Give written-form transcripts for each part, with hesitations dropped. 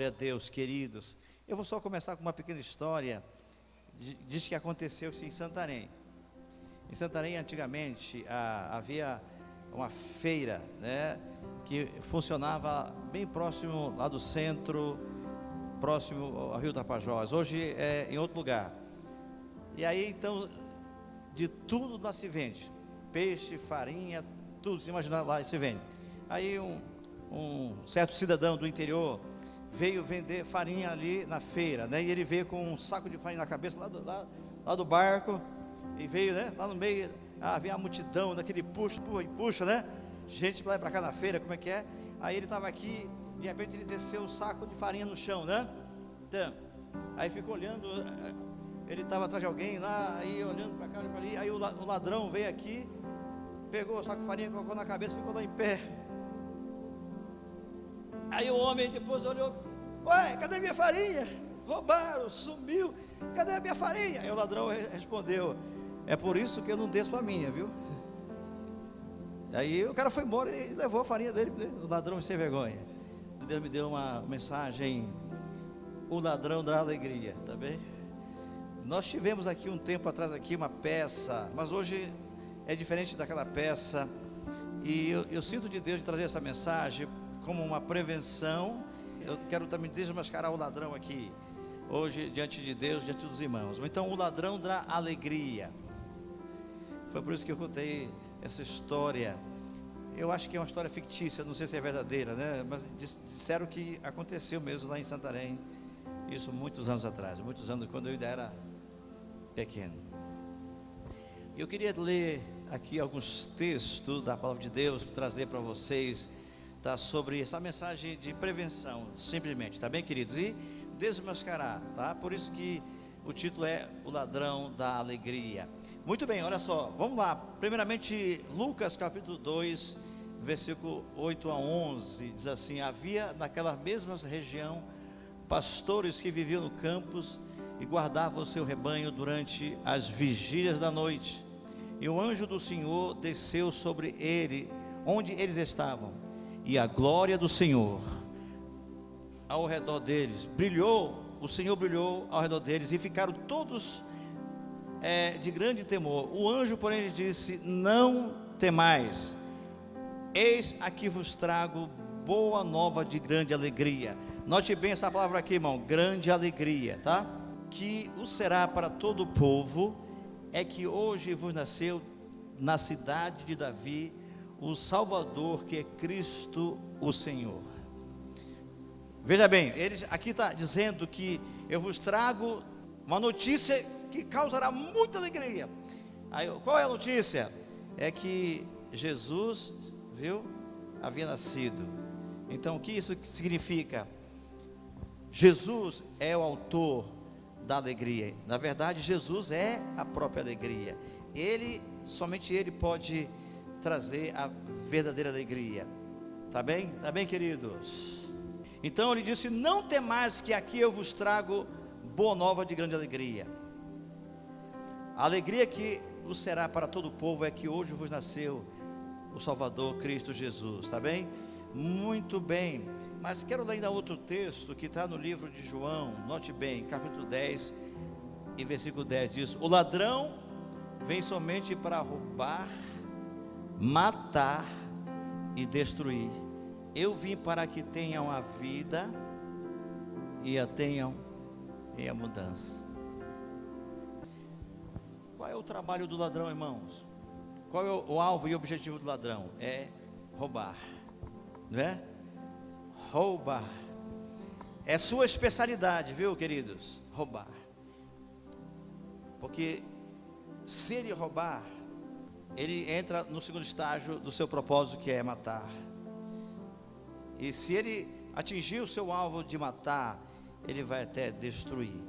Glória a Deus, queridos. Eu vou só começar com uma pequena história. Diz que aconteceu isso em Santarém. Em Santarém, antigamente, havia uma feira, né, que funcionava bem próximo lá do centro, próximo ao Rio Tapajós. Hoje é em outro lugar. E aí, então, de tudo lá se vende. Peixe, farinha, tudo, se imaginar lá se vende. Aí um certo cidadão do interior veio vender farinha ali na feira, né? E ele veio com um saco de farinha na cabeça lá do barco, e veio, né? Lá no meio, havia a multidão daquele puxa, puxa, né? Gente pra lá e pra cá na feira, como é que é? Aí ele estava aqui, de repente ele desceu o saco de farinha no chão, né? Então, aí ficou olhando, ele estava atrás de alguém lá, aí olhando para cá e para ali, aí o ladrão veio aqui, pegou o saco de farinha, colocou na cabeça e ficou lá em pé. Aí o homem depois olhou: ué, cadê minha farinha? Roubaram, sumiu, cadê a minha farinha? Aí o ladrão respondeu: é por isso que eu não desço a minha, viu? Aí o cara foi embora e levou a farinha dele, o ladrão sem vergonha. Deus me deu uma mensagem: o ladrão da alegria, tá bem? Nós tivemos aqui um tempo atrás aqui uma peça, mas hoje é diferente daquela peça, e eu sinto de Deus de trazer essa mensagem como uma prevenção. Eu quero também desmascarar o ladrão aqui, hoje, diante de Deus, diante dos irmãos. Então, o ladrão da alegria. Foi por isso que eu contei essa história. Eu acho que é uma história fictícia, não sei se é verdadeira, né? Mas disseram que aconteceu mesmo lá em Santarém, isso muitos anos atrás, muitos anos, quando eu ainda era pequeno. Eu queria ler aqui alguns textos da palavra de Deus para trazer para vocês, tá, sobre essa mensagem de prevenção, simplesmente, tá bem, queridos? E desmascarar, tá? Por isso que o título é O Ladrão da Alegria. Muito bem, olha só, vamos lá. Primeiramente, Lucas capítulo 2, versículo 8 a 11, diz assim: havia naquela mesma região pastores que viviam no campos e guardavam o seu rebanho durante as vigílias da noite. E o anjo do Senhor desceu sobre ele, onde eles estavam, e a glória do Senhor ao redor deles brilhou. O Senhor brilhou ao redor deles e ficaram todos de grande temor. O anjo, porém, lhes disse: não temais, eis aqui vos trago boa nova de grande alegria. Note bem essa palavra aqui, irmão, grande alegria, tá? Que o será para todo o povo, é que hoje vos nasceu na cidade de Davi o Salvador, que é Cristo o Senhor. Veja bem, ele aqui está dizendo que eu vos trago uma notícia que causará muita alegria. Aí, qual é a notícia? É que Jesus, viu, havia nascido. Então, o que isso significa? Jesus é o autor da alegria. Na verdade, Jesus é a própria alegria. Somente Ele pode trazer a verdadeira alegria. Tá bem? Tá bem, queridos? Então ele disse: não temais, que aqui eu vos trago boa nova de grande alegria. A alegria que o será para todo o povo é que hoje vos nasceu o Salvador, Cristo Jesus. Tá bem? Muito bem. Mas quero ler ainda outro texto que está no livro de João. Note bem, capítulo 10 e versículo 10 diz: o ladrão vem somente para roubar, matar e destruir. Eu vim para que tenham a vida e a tenham em abundância. Qual é o trabalho do ladrão, irmãos? Qual é o alvo e objetivo do ladrão? É roubar, não é? Roubar é sua especialidade, viu, queridos? Roubar. Porque se ele roubar, ele entra no segundo estágio do seu propósito, que é matar. E se ele atingir o seu alvo de matar, ele vai até destruir.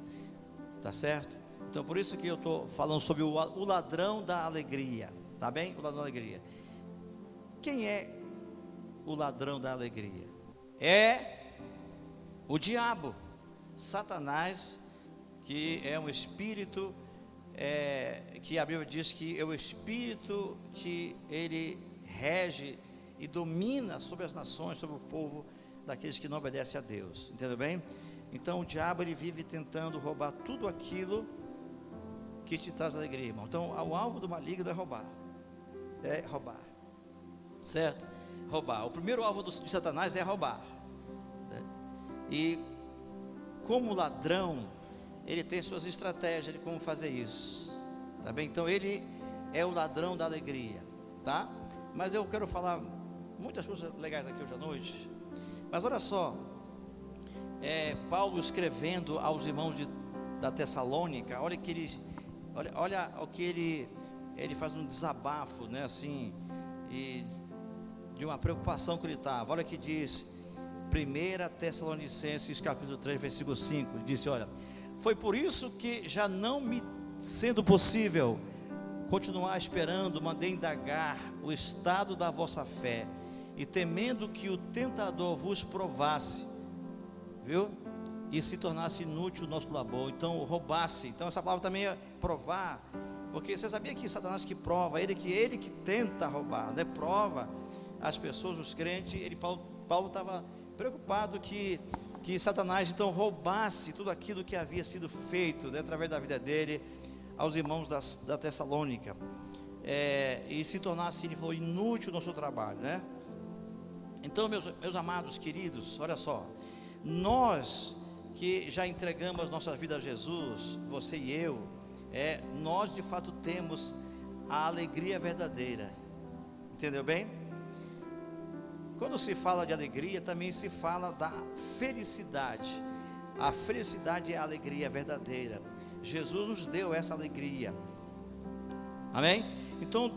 Tá certo? Então, por isso que eu estou falando sobre o ladrão da alegria. Tá bem? O ladrão da alegria. Quem é o ladrão da alegria? É o diabo, Satanás, que é um espírito, que a Bíblia diz que é o espírito que ele rege e domina sobre as nações, sobre o povo daqueles que não obedecem a Deus, entendeu bem? Então o diabo ele vive tentando roubar tudo aquilo que te traz alegria, irmão. Então o alvo do maligno é roubar, certo? Roubar. O primeiro alvo de Satanás é roubar, né? E como ladrão, ele tem suas estratégias de como fazer isso, tá bem? Então ele é o ladrão da alegria, tá? Mas eu quero falar muitas coisas legais aqui hoje à noite. Mas olha só, Paulo escrevendo aos irmãos da Tessalônica, olha o que ele faz um desabafo, né, assim, e de uma preocupação que ele estava. Olha que diz 1 Tessalonicenses capítulo 3, versículo 5, disse: olha, foi por isso que, já não me sendo possível continuar esperando, mandei indagar o estado da vossa fé, e temendo que o tentador vos provasse, viu? E se tornasse inútil o nosso labor. Então roubasse. Então essa palavra também é provar, porque você sabia que Satanás que prova, ele que tenta roubar, né? Prova as pessoas, os crentes. Paulo estava preocupado que Satanás então roubasse tudo aquilo que havia sido feito, né, através da vida dele aos irmãos da Tessalônica, e se tornasse, ele falou, inútil o nosso trabalho, né? Então, meus amados queridos, olha só, nós que já entregamos nossa vida a Jesus, você e eu, nós de fato temos a alegria verdadeira, entendeu bem? Quando se fala de alegria, também se fala da felicidade. A felicidade é a alegria verdadeira. Jesus nos deu essa alegria, amém? Então,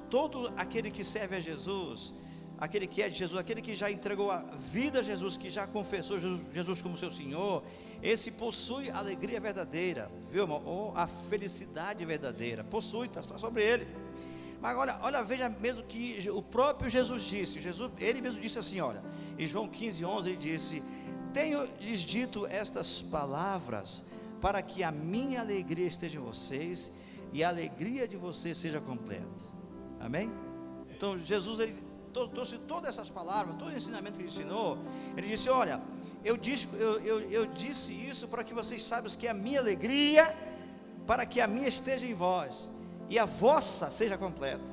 todo aquele que serve a Jesus, aquele que é de Jesus, aquele que já entregou a vida a Jesus, que já confessou Jesus como seu Senhor, esse possui a alegria verdadeira, viu, irmão? Ou a felicidade verdadeira, possui, está sobre ele. Mas olha, veja mesmo que o próprio Jesus disse, ele mesmo disse assim, olha, em João 15:11 ele disse: tenho lhes dito estas palavras, para que a minha alegria esteja em vocês, e a alegria de vocês seja completa, amém? Então Jesus, ele trouxe todas essas palavras, todo o ensinamento que ele ensinou. Ele disse: olha, eu disse isso para que vocês saibam que é a minha alegria, para que a minha esteja em vós, e a vossa seja completa.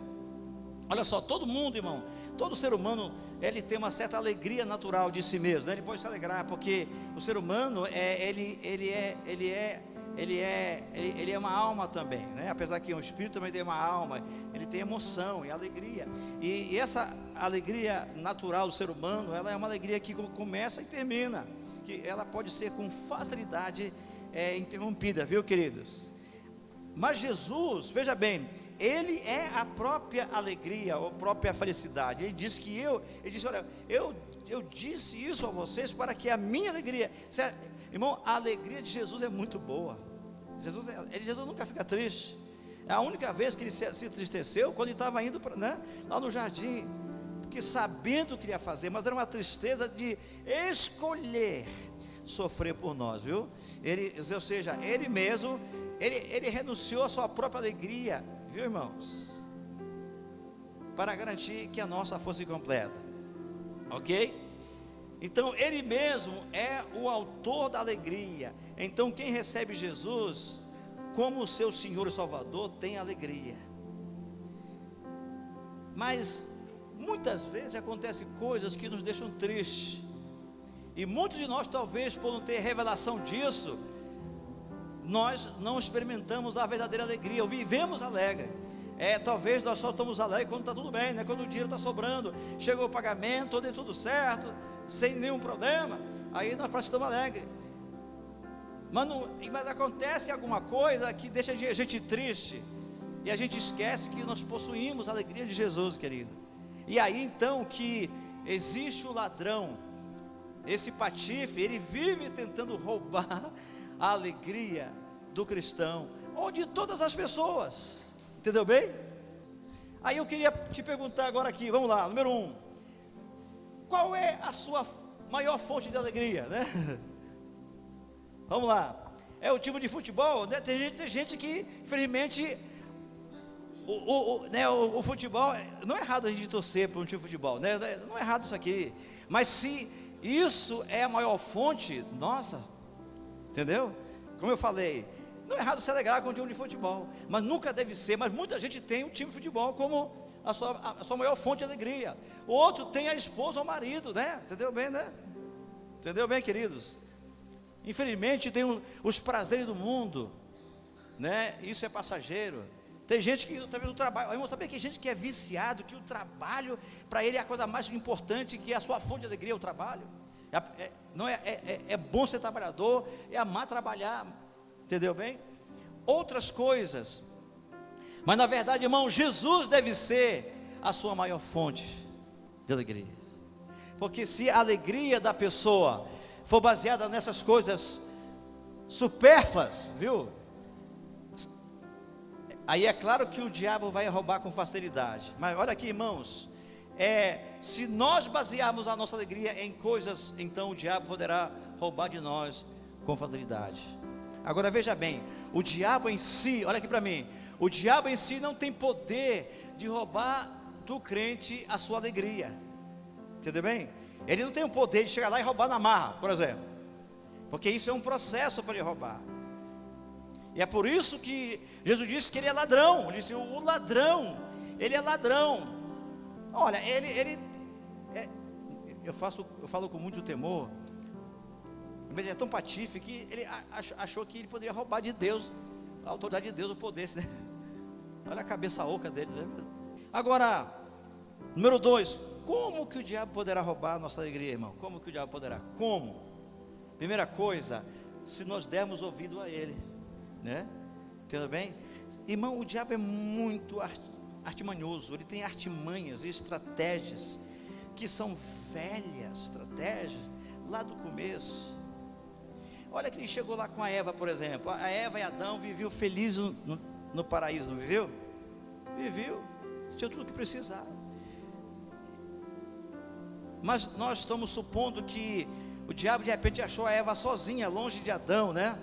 Olha só, todo mundo, irmão, todo ser humano, ele tem uma certa alegria natural de si mesmo, né? Ele pode se alegrar, porque o ser humano, ele é uma alma também, né? Apesar que o espírito também tem uma alma, ele tem emoção e alegria, e essa alegria natural do ser humano, ela é uma alegria que começa e termina, que ela pode ser com facilidade interrompida, viu, queridos? Mas Jesus, veja bem, ele é a própria alegria, a própria felicidade. Ele disse olha, eu disse isso a vocês para que a minha alegria, irmão, a alegria de Jesus é muito boa. Jesus nunca fica triste. A única vez que ele se entristeceu, quando ele estava indo lá no jardim, porque sabendo o que ele ia fazer, mas era uma tristeza de escolher sofrer por nós, viu? Ou seja, ele mesmo, ele renunciou à sua própria alegria, viu, irmãos? Para garantir que a nossa fosse completa, ok? Então ele mesmo é o autor da alegria. Então quem recebe Jesus como seu Senhor e Salvador tem alegria. Mas muitas vezes acontecem coisas que nos deixam tristes, e muitos de nós, talvez por não ter revelação disso, nós não experimentamos a verdadeira alegria, ou vivemos alegre. Talvez nós só estamos alegres quando está tudo bem, né? Quando o dinheiro está sobrando, chegou o pagamento, deu tudo certo, sem nenhum problema, aí nós parece que estamos alegres. Mas acontece alguma coisa que deixa a gente triste, e a gente esquece que nós possuímos a alegria de Jesus, querido. E aí então que existe o ladrão, esse patife, ele vive tentando roubar a alegria do cristão, ou de todas as pessoas, entendeu bem? Aí eu queria te perguntar agora aqui, vamos lá, número 1, qual é a sua maior fonte de alegria, né? Vamos lá, é o time de futebol, né? Tem gente que, infelizmente, o futebol, não é errado a gente torcer para um time de futebol, né? Não é errado isso aqui, mas se isso é a maior fonte, nossa, entendeu? Como eu falei, não é errado se alegrar com um time de futebol, mas nunca deve ser, mas muita gente tem um time de futebol como a sua maior fonte de alegria. O outro tem a esposa ou o marido, né? Entendeu bem, né? Entendeu bem, queridos? Infelizmente tem os prazeres do mundo, né? Isso é passageiro. Tem gente que talvez o trabalho, irmão, sabia que tem gente que é viciado, que o trabalho para ele é a coisa mais importante, que é a sua fonte de alegria, o trabalho. É bom ser trabalhador, é amar trabalhar, entendeu bem? Outras coisas, mas na verdade, irmão, Jesus deve ser a sua maior fonte de alegria, porque se a alegria da pessoa for baseada nessas coisas supérfluas, viu? Aí é claro que o diabo vai roubar com facilidade. Mas olha aqui, irmãos, se nós basearmos a nossa alegria em coisas, então o diabo poderá roubar de nós com facilidade. Agora veja bem, o diabo em si, olha aqui para mim, o diabo em si não tem poder de roubar do crente a sua alegria, entendeu bem? Ele não tem o poder de chegar lá e roubar na marra, por exemplo, porque isso é um processo para ele roubar. E é por isso que Jesus disse que ele é ladrão. Ele disse, o ladrão, ele é ladrão. Olha, eu falo com muito temor, mas ele é tão patife que ele achou que ele poderia roubar de Deus, a autoridade de Deus, o poder, né? Olha a cabeça oca dele, né? Agora, número 2, como que o diabo poderá roubar a nossa alegria, irmão? Como que o diabo poderá? Como? Primeira coisa, se nós dermos ouvido a ele, né? Entendeu bem? Irmão, o diabo é muito artimanhoso, ele tem artimanhas e estratégias que são velhas estratégias lá do começo. Olha que ele chegou lá com a Eva, por exemplo. A Eva e Adão viviam felizes no paraíso, não viveu? Viveu, tinha tudo o que precisava. Mas nós estamos supondo que o diabo de repente achou a Eva sozinha, longe de Adão, né?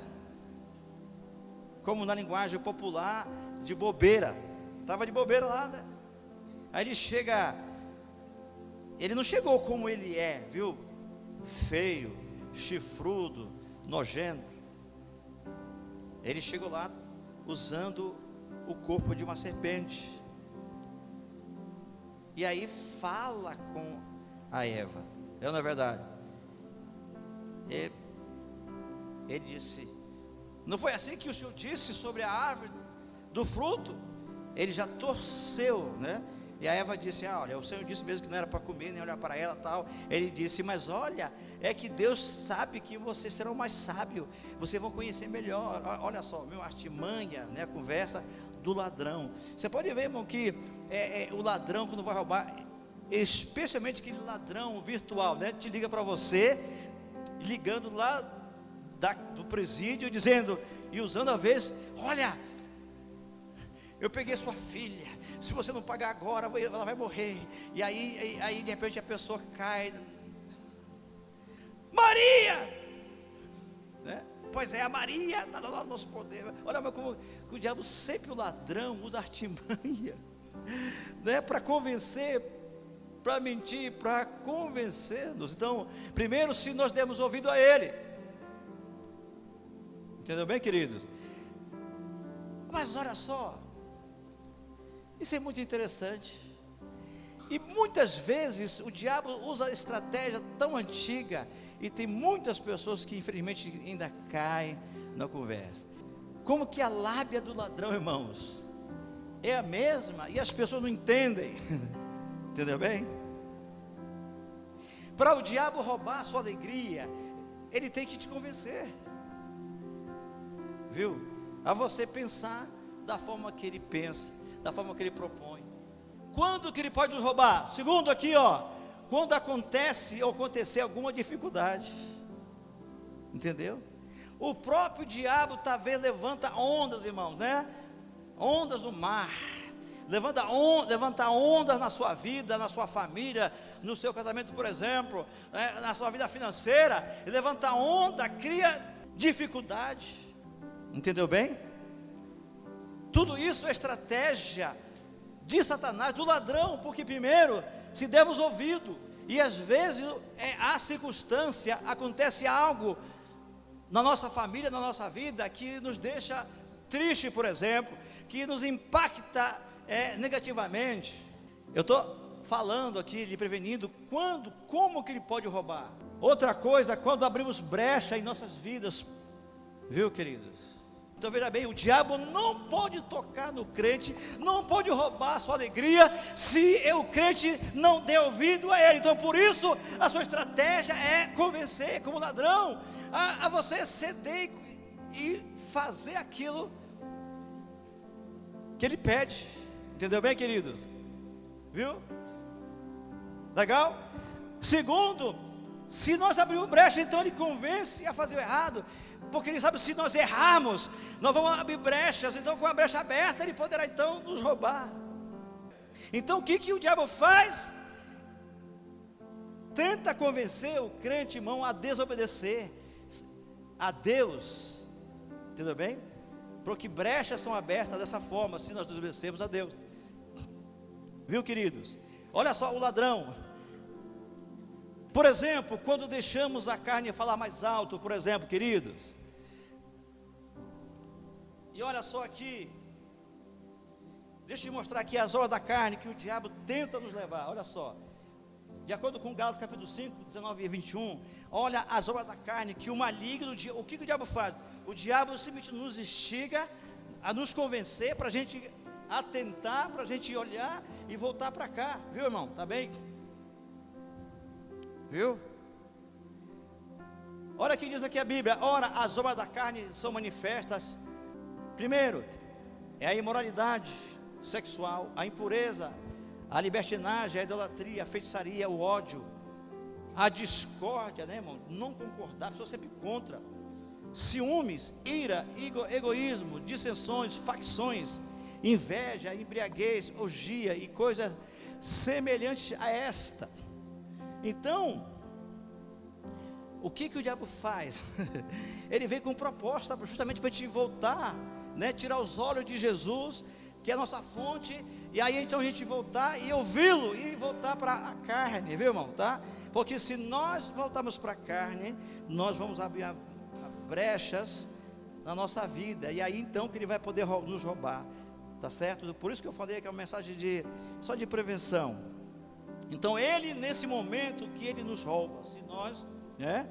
Como na linguagem popular, de bobeira. Estava de bobeira lá, né? Aí ele não chegou como ele é, viu? Feio, chifrudo, nojento. Ele chegou lá usando o corpo de uma serpente. E aí fala com a Eva. Não é verdade? Ele disse, não foi assim que o Senhor disse sobre a árvore do fruto? Ele já torceu, né? E a Eva disse, olha, o Senhor disse mesmo que não era para comer, nem olhar para ela, tal. Ele disse, mas olha, é que Deus sabe que vocês serão mais sábios, vocês vão conhecer melhor. Olha só, meu artimanha, né, a conversa do ladrão. Você pode ver, irmão, que o ladrão, quando vai roubar, especialmente aquele ladrão virtual, né, te liga para você, ligando lá do presídio, dizendo, e usando a vez, olha, eu peguei sua filha, se você não pagar agora, ela vai morrer. E aí de repente a pessoa cai. Maria, né? Pois é, a Maria está no nosso poder. Olha como o diabo sempre, o ladrão, usa artimanha, né? Para convencer, para mentir, para convencer-nos. Então, primeiro, se nós demos ouvido a ele, entendeu bem, queridos? Mas olha só, isso é muito interessante. E muitas vezes o diabo usa estratégia tão antiga, e tem muitas pessoas que infelizmente ainda caem na conversa. Como que a lábia do ladrão, irmãos, é a mesma, e as pessoas não entendem. Entendeu bem? Para o diabo roubar a sua alegria, ele tem que te convencer, viu? A você pensar da forma que ele pensa, da forma que ele propõe. Quando que ele pode nos roubar? Segundo aqui, quando acontece ou acontecer alguma dificuldade, entendeu? O próprio diabo talvez levanta ondas, irmãos, né? Ondas no mar, levanta ondas na sua vida, na sua família, no seu casamento, por exemplo, né? Na sua vida financeira, ele levanta onda, cria dificuldade, entendeu bem? Tudo isso é estratégia de Satanás, do ladrão, porque primeiro, se dermos ouvido, e às vezes há circunstância, acontece algo na nossa família, na nossa vida, que nos deixa triste, por exemplo, que nos impacta negativamente. Eu estou falando aqui, lhe prevenindo, como que ele pode roubar. Outra coisa, quando abrimos brecha em nossas vidas, viu, queridos? Então veja bem, o diabo não pode tocar no crente, não pode roubar a sua alegria, se o crente não der ouvido a ele. Então por isso, a sua estratégia é convencer, como ladrão, a você ceder e fazer aquilo que ele pede. Entendeu bem, queridos? Viu? Legal? Segundo, se nós abrirmos brecha, então ele convence a fazer o errado, porque ele sabe que se nós errarmos, nós vamos abrir brechas, então com a brecha aberta, ele poderá então nos roubar. Então o que o diabo faz? Tenta convencer o crente, irmão, a desobedecer a Deus. Entendeu bem? Porque brechas são abertas dessa forma, se nós desobedecemos a Deus. Viu, queridos? Olha só o ladrão. Por exemplo, quando deixamos a carne falar mais alto, por exemplo, queridos. E olha só aqui. Deixa eu mostrar aqui as obras da carne que o diabo tenta nos levar. Olha só. De acordo com Gálatas capítulo 5, 19 e 21. Olha as obras da carne que o maligno, o que o diabo faz? O diabo simplesmente nos instiga a nos convencer para a gente atentar, para a gente olhar e voltar para cá. Viu, irmão? Tá bem? Viu? Olha o que diz aqui a Bíblia. Ora, as obras da carne são manifestas. Primeiro, é a imoralidade sexual, a impureza, a libertinagem, a idolatria, a feitiçaria, o ódio, a discórdia, né, irmão? Não concordar, a pessoa sempre contra. Ciúmes, ira, egoísmo, dissensões, facções, inveja, embriaguez, orgia e coisas semelhantes a esta. Então, o que o diabo faz? Ele vem com proposta justamente para a gente voltar, né, tirar os olhos de Jesus, que é a nossa fonte, e aí então a gente voltar e ouvi-lo, e voltar para a carne, viu, irmão, tá? Porque se nós voltarmos para a carne, nós vamos abrir brechas na nossa vida, e aí então que ele vai poder nos roubar, tá certo? Por isso que eu falei que é uma mensagem só de prevenção. Então ele, nesse momento que ele nos rouba, se nós, né?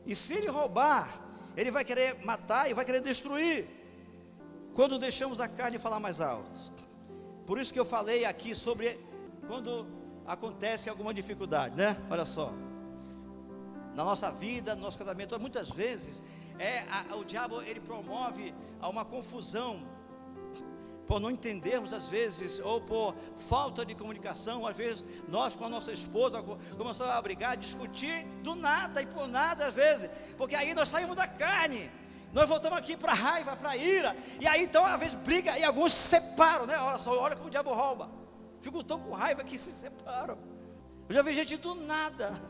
E se ele roubar, ele vai querer matar e vai querer destruir, quando deixamos a carne falar mais alto. Por isso que eu falei aqui sobre quando acontece alguma dificuldade, né? Olha só, na nossa vida, no nosso casamento, muitas vezes o diabo ele promove uma confusão, por não entendermos às vezes, ou por falta de comunicação. Às vezes nós com a nossa esposa começamos a brigar, a discutir do nada e por nada às vezes, porque aí nós saímos da carne, nós voltamos aqui para a raiva, para a ira, e aí então às vezes briga e alguns se separam, né? Olha só, olha como o diabo rouba, ficam tão com raiva que se separam. Eu já vi gente do nada,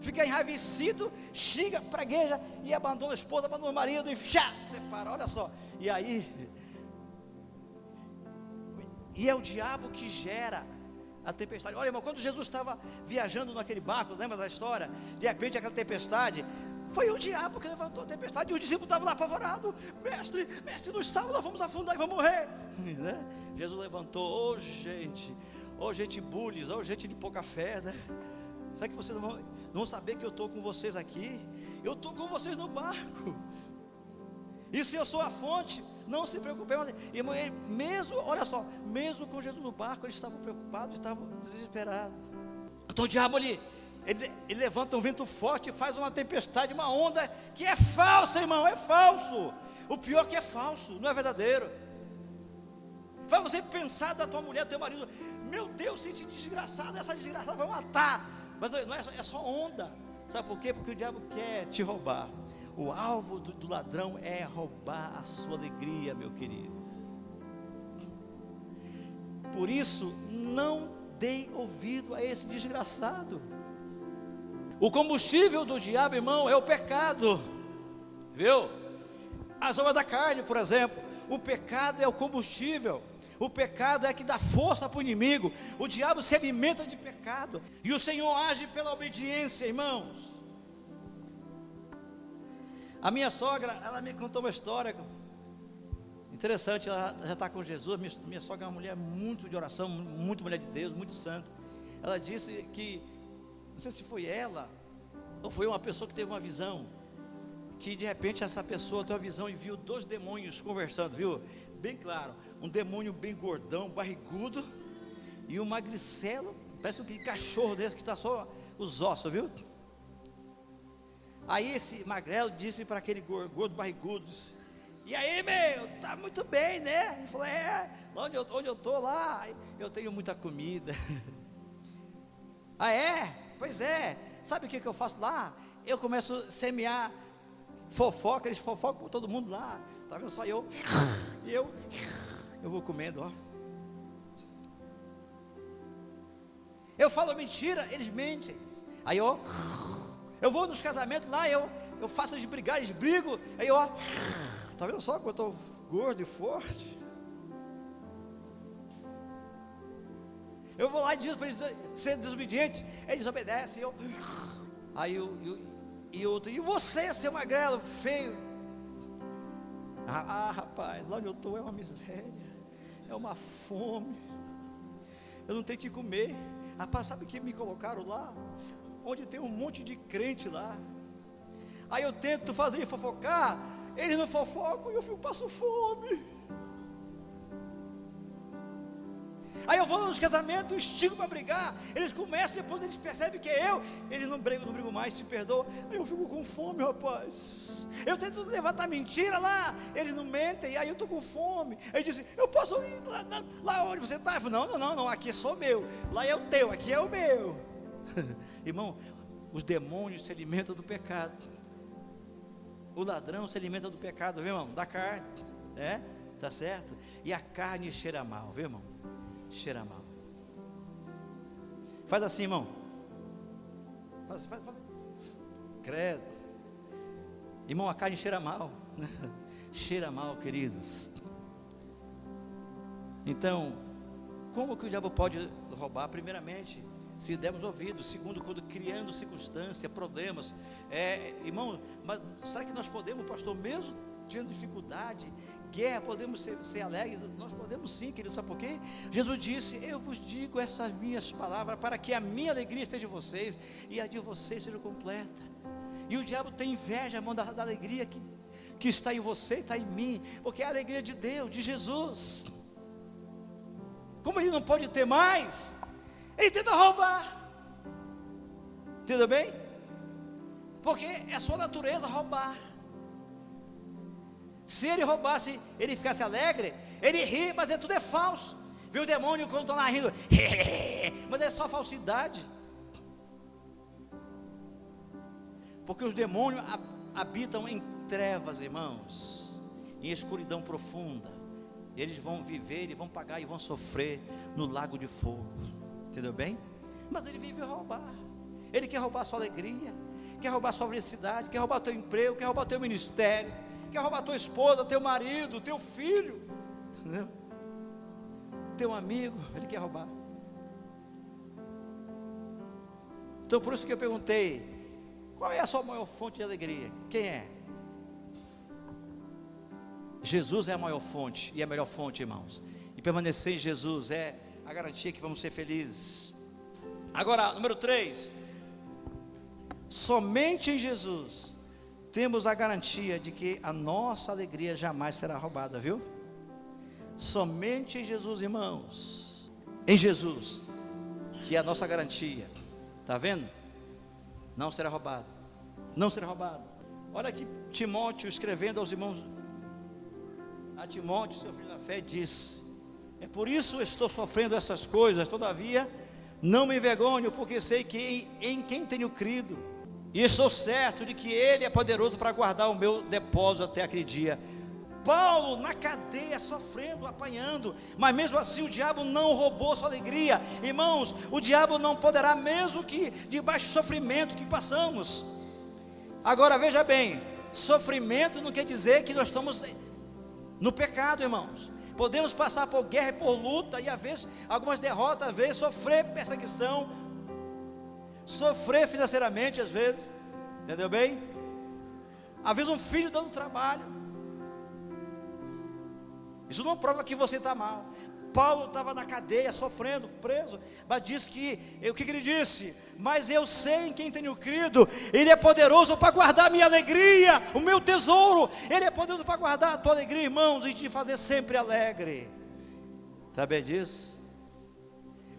fica enraivecido, chega para a igreja e abandona a esposa, abandona o marido e já separa, olha só. E aí, é o diabo que gera a tempestade. Olha, irmão, quando Jesus estava viajando naquele barco, lembra da história? De repente aquela tempestade, foi o diabo que levantou a tempestade, e os discípulos estavam lá apavorados. Mestre, nos salva, nós vamos afundar e vamos morrer, né? Jesus levantou, gente bullies, gente de pouca fé, né? Será que vocês não vão saber que eu estou com vocês aqui? Eu estou com vocês no barco, e se eu sou a fonte, não se preocupem. Mas, irmão, olha só, mesmo com Jesus no barco, eles estavam preocupados, estavam desesperados. Então o diabo ele levanta um vento forte, faz uma tempestade, uma onda que é falsa, irmão, é falso. O pior é que é falso, não é verdadeiro. Faz você pensar da tua mulher, do teu marido, meu Deus, esse desgraçado, essa desgraçada vai matar. Mas não é só onda. Sabe por quê? Porque o diabo quer te roubar. O alvo do ladrão é roubar a sua alegria, meu querido. Por isso, não dê ouvido a esse desgraçado. O combustível do diabo, irmão, é o pecado. Viu? As obras da carne, por exemplo. O pecado é o combustível. O pecado é que dá força para o inimigo. O diabo se alimenta de pecado. E o Senhor age pela obediência, irmãos. A minha sogra, ela me contou uma história interessante. Ela já está com Jesus. Minha sogra é uma mulher muito de oração, muito mulher de Deus, muito santa. Ela disse que, não sei se foi ela ou foi uma pessoa que teve uma visão, que de repente essa pessoa teve uma visão e viu 2 demônios conversando, viu? Bem claro, um demônio bem gordão, barrigudo, e um magricelo, parece um cachorro desse que está só os ossos, viu? Aí esse magrelo disse para aquele gordo barrigudo, disse, e aí, meu, tá muito bem, né? Ele falou, onde eu estou lá, eu tenho muita comida. Ah, é? Pois é. Sabe o que eu faço lá? Eu começo a semear fofoca, eles fofocam com todo mundo lá. Tá vendo só eu vou comendo, ó. Eu falo mentira, eles mentem. Aí eu vou nos casamentos lá, eu faço eles brigar, eles brigam. Aí tá vendo só como eu estou gordo e forte? Eu vou lá e digo para eles ser desobedientes, eles obedecem. Aí outro, e você, seu magrelo, feio? Rapaz, lá onde eu estou é uma miséria, é uma fome, eu não tenho o que comer. Rapaz, sabe o que me colocaram lá? Onde tem um monte de crente lá. Aí eu tento fazer fofocar, eles não fofocam e eu passo fome. Aí eu vou nos casamentos, estico para brigar, eles começam, depois eles percebem que é eu, eles não brigam mais, se perdoam. Aí eu fico com fome, rapaz. Eu tento levantar mentira lá, eles não mentem, aí eu estou com fome. Aí dizem, eu posso ir lá onde você está? Eu falo, não, aqui é só meu, lá é o teu, aqui é o meu. Irmão, os demônios se alimentam do pecado. O ladrão se alimenta do pecado, viu, irmão? Da carne, tá certo? E a carne cheira mal, viu, irmão? Cheira mal. Faz assim, irmão. Faz. Credo. Irmão, a carne cheira mal. Cheira mal, queridos. Então, como que o diabo pode roubar? Primeiramente, se dermos ouvidos. Segundo, quando criando circunstâncias, problemas. Irmão, mas será que nós podemos, pastor, mesmo tendo dificuldade, guerra, podemos ser alegres? Nós podemos sim, querido. Sabe por quê? Jesus disse, eu vos digo essas minhas palavras para que a minha alegria esteja em vocês e a de vocês seja completa. E o diabo tem inveja, irmão, da alegria que está em você, está em mim, porque é a alegria de Deus, de Jesus. Como ele não pode ter mais, ele tenta roubar. Entendeu bem? Porque é sua natureza roubar. Se ele roubasse, ele ficasse alegre, ele ri, mas tudo é falso. Viu o demônio quando está lá rindo, mas é só falsidade. Porque os demônios habitam em trevas, irmãos, em escuridão profunda. Eles vão viver, eles vão pagar e vão sofrer no lago de fogo. Entendeu bem? Mas ele vive roubar. Ele quer roubar a sua alegria, quer roubar a sua felicidade, quer roubar o teu emprego, quer roubar o teu ministério, quer roubar tua esposa, teu marido, teu filho, entendeu? Teu amigo, ele quer roubar. Então por isso que eu perguntei, qual é a sua maior fonte de alegria? Quem é? Jesus é a maior fonte e a melhor fonte, irmãos. E permanecer em Jesus é a garantia que vamos ser felizes. Agora, número 3, somente em Jesus temos a garantia de que a nossa alegria jamais será roubada, viu? Somente em Jesus, irmãos. Em Jesus, que é a nossa garantia. Está vendo? Não será roubado. Não será roubado. Olha aqui Timóteo escrevendo aos irmãos. A Timóteo, seu filho da fé, diz: é por isso estou sofrendo essas coisas, todavia não me envergonho, porque sei que em quem tenho crido, e estou certo de que Ele é poderoso para guardar o meu depósito até aquele dia. Paulo na cadeia, sofrendo, apanhando, mas mesmo assim o diabo não roubou sua alegria. Irmãos, o diabo não poderá, mesmo que debaixo do sofrimento que passamos. Agora veja bem, sofrimento não quer dizer que nós estamos no pecado, irmãos. Podemos passar por guerra e por luta, e às vezes, algumas derrotas, às vezes, sofrer perseguição, sofrer financeiramente, às vezes, entendeu bem? Às vezes um filho dando trabalho. Isso não prova que você está mal. Paulo estava na cadeia, sofrendo, preso, mas disse que, o que ele disse? Mas eu sei em quem tenho crido, Ele é poderoso para guardar a minha alegria, o meu tesouro, Ele é poderoso para guardar a tua alegria, irmãos, e te fazer sempre alegre. Sabe disso?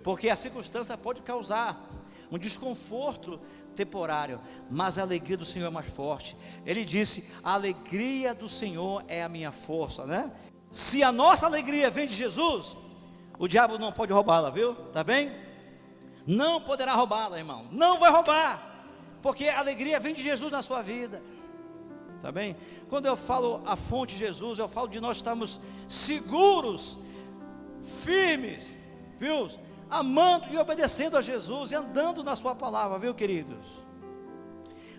Porque a circunstância pode causar um desconforto temporário, mas a alegria do Senhor é mais forte. Ele disse, a alegria do Senhor é a minha força, né? Se a nossa alegria vem de Jesus, o diabo não pode roubá-la, viu? Tá bem? Não poderá roubá-la, irmão. Não vai roubar, porque a alegria vem de Jesus na sua vida. Tá bem? Quando eu falo a fonte de Jesus, eu falo de nós estarmos seguros, firmes, viu? Amando e obedecendo a Jesus e andando na sua palavra, viu, queridos?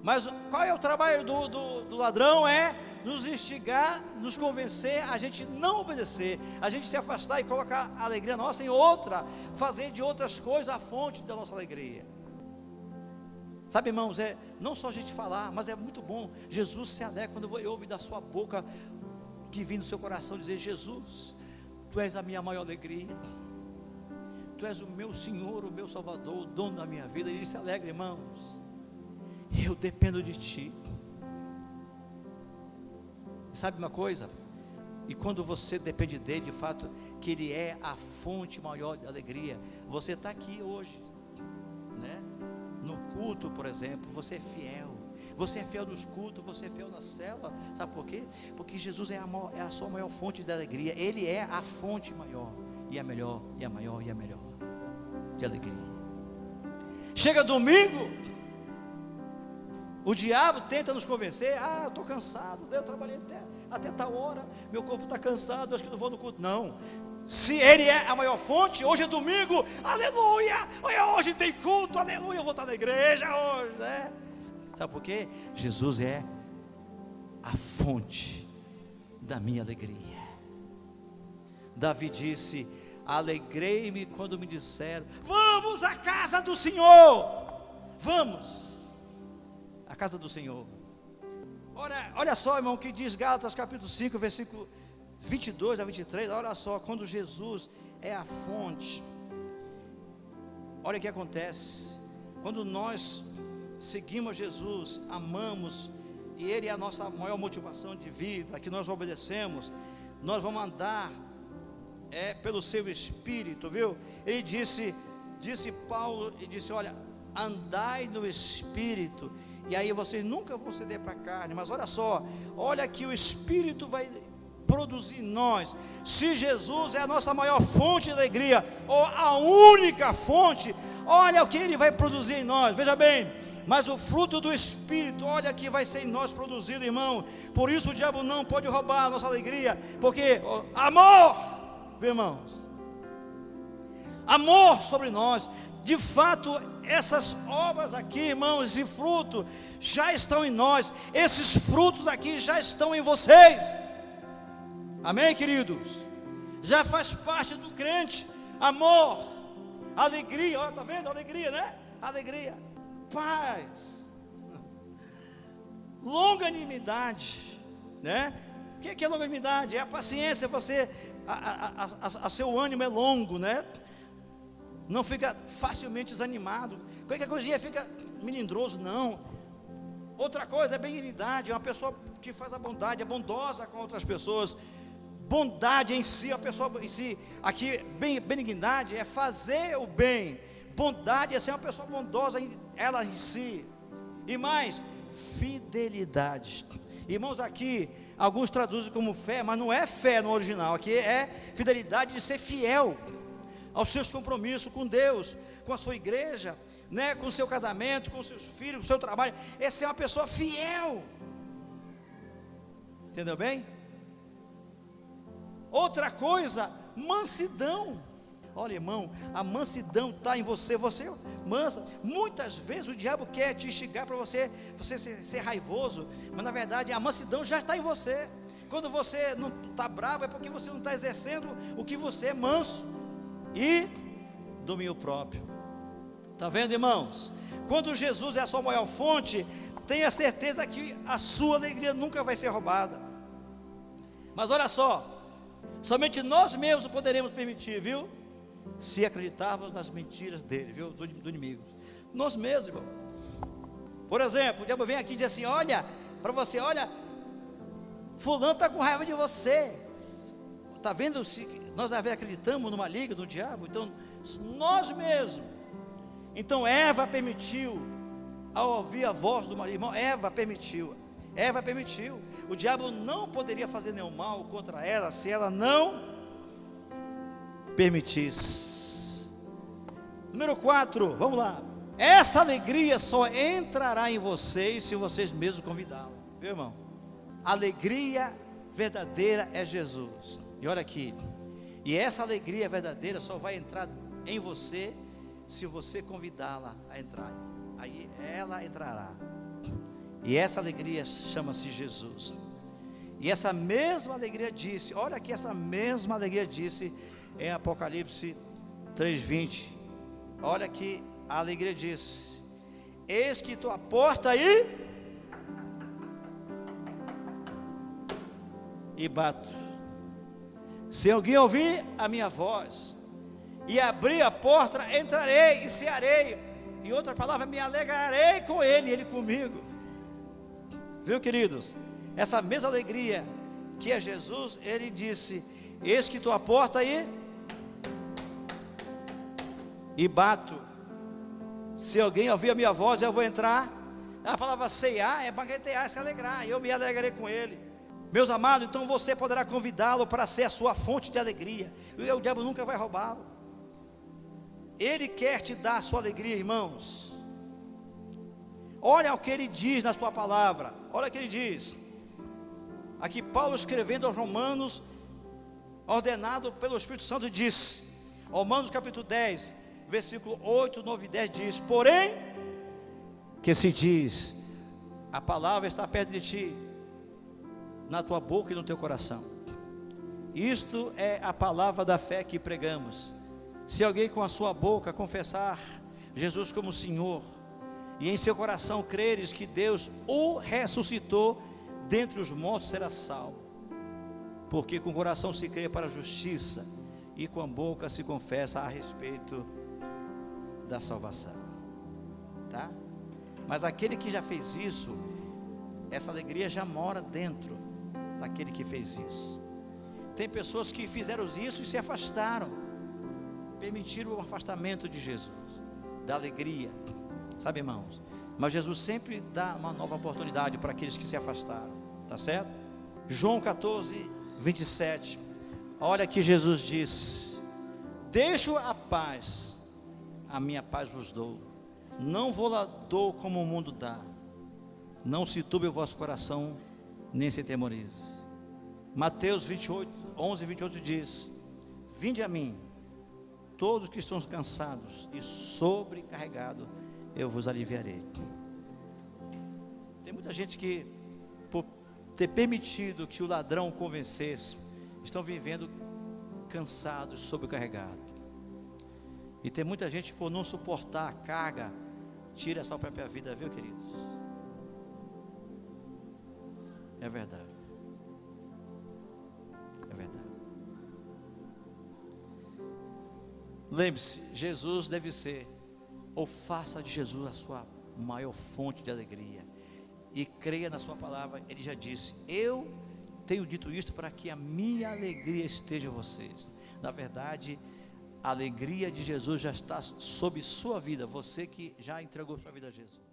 Mas qual é o trabalho do ladrão? É nos instigar, nos convencer, a gente não obedecer, a gente se afastar e colocar a alegria nossa em outra, fazer de outras coisas a fonte da nossa alegria. Sabe, irmãos, não só a gente falar, mas é muito bom, Jesus se alegra quando ouve da sua boca, que vem do seu coração, dizer, Jesus, Tu és a minha maior alegria, Tu és o meu Senhor, o meu Salvador, o dono da minha vida. Ele se alegra, irmãos, eu dependo de Ti. Sabe uma coisa? E quando você depende dele, de fato, que ele é a fonte maior de alegria. Você está aqui hoje, né? No culto, por exemplo, você é fiel. Você é fiel nos cultos, você é fiel na célula. Sabe por quê? Porque Jesus é a sua maior fonte de alegria. Ele é a fonte maior, e a melhor, e a maior, e a melhor de alegria. Chega domingo, o diabo tenta nos convencer, eu estou cansado, eu trabalhei até tal hora, meu corpo está cansado, acho que não vou no culto. Não, se Ele é a maior fonte, hoje é domingo, aleluia, hoje tem culto, aleluia, eu vou estar na igreja hoje, né? Sabe por quê? Jesus é a fonte da minha alegria. Davi disse, alegrei-me quando me disseram, vamos à casa do Senhor, vamos a casa do Senhor. Olha só, irmão, o que diz Gálatas capítulo 5, versículo 22 a 23, olha só, quando Jesus é a fonte, olha o que acontece, quando nós seguimos Jesus, amamos, e Ele é a nossa maior motivação de vida, que nós obedecemos, nós vamos andar, pelo seu Espírito, viu? Ele disse Paulo, e disse, olha, andai no Espírito, e aí vocês nunca vão ceder para a carne. Mas olha só, olha que o Espírito vai produzir em nós. Se Jesus é a nossa maior fonte de alegria, ou a única fonte, olha o que Ele vai produzir em nós, veja bem, mas o fruto do Espírito, olha que vai ser em nós produzido, irmão. Por isso o diabo não pode roubar a nossa alegria, porque amor, irmãos, amor sobre nós. De fato, essas obras aqui, irmãos, e fruto já estão em nós. Esses frutos aqui já estão em vocês. Amém, queridos? Já faz parte do crente. Amor, alegria, olha, tá vendo? Alegria, né? Alegria, paz, longanimidade, né? O que é longanimidade? É a paciência. Você, seu ânimo é longo, né? Não fica facilmente desanimado, qualquer coisinha fica melindroso, não. Outra coisa é benignidade, é uma pessoa que faz a bondade, é bondosa com outras pessoas. Bondade em si, a pessoa em si, aqui benignidade é fazer o bem, bondade é ser uma pessoa bondosa, ela em si. E mais, fidelidade. Irmãos, aqui alguns traduzem como fé, mas não é fé no original, aqui é fidelidade de ser fiel aos seus compromissos com Deus, com a sua igreja, né, com o seu casamento, com os seus filhos, com o seu trabalho. Essa é uma pessoa fiel. Entendeu bem? Outra coisa, mansidão. Olha, irmão, a mansidão está em você. Você mansa. Muitas vezes o diabo quer te instigar para você ser raivoso, mas na verdade a mansidão já está em você. quando você não está bravo, é porque você não está exercendo o que você é manso e domínio próprio. Está vendo, irmãos? Quando Jesus é a sua maior fonte, tenha certeza que a sua alegria nunca vai ser roubada. Mas olha só, somente nós mesmos poderemos permitir, viu? Se acreditarmos nas mentiras dele, viu? Do inimigo. Nós mesmos, irmão. Por exemplo, o diabo vem aqui e diz assim: olha, para você, olha, fulano está com raiva de você. Está vendo? Se nós acreditamos numa liga do diabo, então nós mesmos. Então Eva permitiu, ao ouvir a voz do marido, irmão, Eva permitiu. O diabo não poderia fazer nenhum mal contra ela se ela não permitisse. Número 4, vamos lá. Essa alegria só entrará em vocês se vocês mesmos convidá-la, viu, irmão? Alegria verdadeira é Jesus. E olha aqui, e essa alegria verdadeira só vai entrar em você se você convidá-la a entrar. Aí ela entrará. E essa alegria chama-se Jesus. E essa mesma alegria disse, olha aqui, essa mesma alegria disse em Apocalipse 3:20. Olha aqui, a alegria disse: eis que estou à porta e bato. Se alguém ouvir a minha voz e abrir a porta, entrarei e cearei. Em outra palavra, me alegrarei com ele, ele comigo. Viu, queridos? Essa mesma alegria que é Jesus, ele disse: eis que estou à porta e bato. Se alguém ouvir a minha voz, eu vou entrar. A palavra ceiar é banquetear, é se alegrar, e eu me alegrarei com ele. Meus amados, então você poderá convidá-lo para ser a sua fonte de alegria, e o diabo nunca vai roubá-lo. Ele quer te dar a sua alegria, irmãos. Olha o que ele diz na sua palavra. Olha o que ele diz. Aqui Paulo, escrevendo aos Romanos, ordenado pelo Espírito Santo, diz, Romanos capítulo 10, versículo 8, 9 e 10 diz: porém, que se diz, a palavra está perto de ti, na tua boca e no teu coração. Isto é a palavra da fé que pregamos. Se alguém com a sua boca confessar Jesus como Senhor, e em seu coração creres que Deus o ressuscitou dentre os mortos, será salvo. Porque com o coração se crê para a justiça, e com a boca se confessa a respeito da salvação. Tá? Mas aquele que já fez isso, essa alegria já mora dentro daquele que fez isso. Tem pessoas que fizeram isso e se afastaram, permitiram o afastamento de Jesus, da alegria, sabe, irmãos? Mas Jesus sempre dá uma nova oportunidade para aqueles que se afastaram, tá certo? João 14, 27, olha que Jesus diz: deixo a paz, a minha paz vos dou, não vou lá dou como o mundo dá, não se turbe o vosso coração, nem se temorize. Mateus 28, 11 e 28 diz: vinde a mim, todos que estão cansados e sobrecarregados, eu vos aliviarei. Tem muita gente que, por ter permitido que o ladrão o convencesse, estão vivendo cansados, sobrecarregados. E tem muita gente, por não suportar a carga, tira a sua própria vida, viu, queridos? É verdade. É verdade. Lembre-se, Jesus deve ser, ou faça de Jesus a sua maior fonte de alegria, e creia na sua palavra. Ele já disse: eu tenho dito isto para que a minha alegria esteja em vocês. Na verdade, a alegria de Jesus já está sobre sua vida, você que já entregou sua vida a Jesus.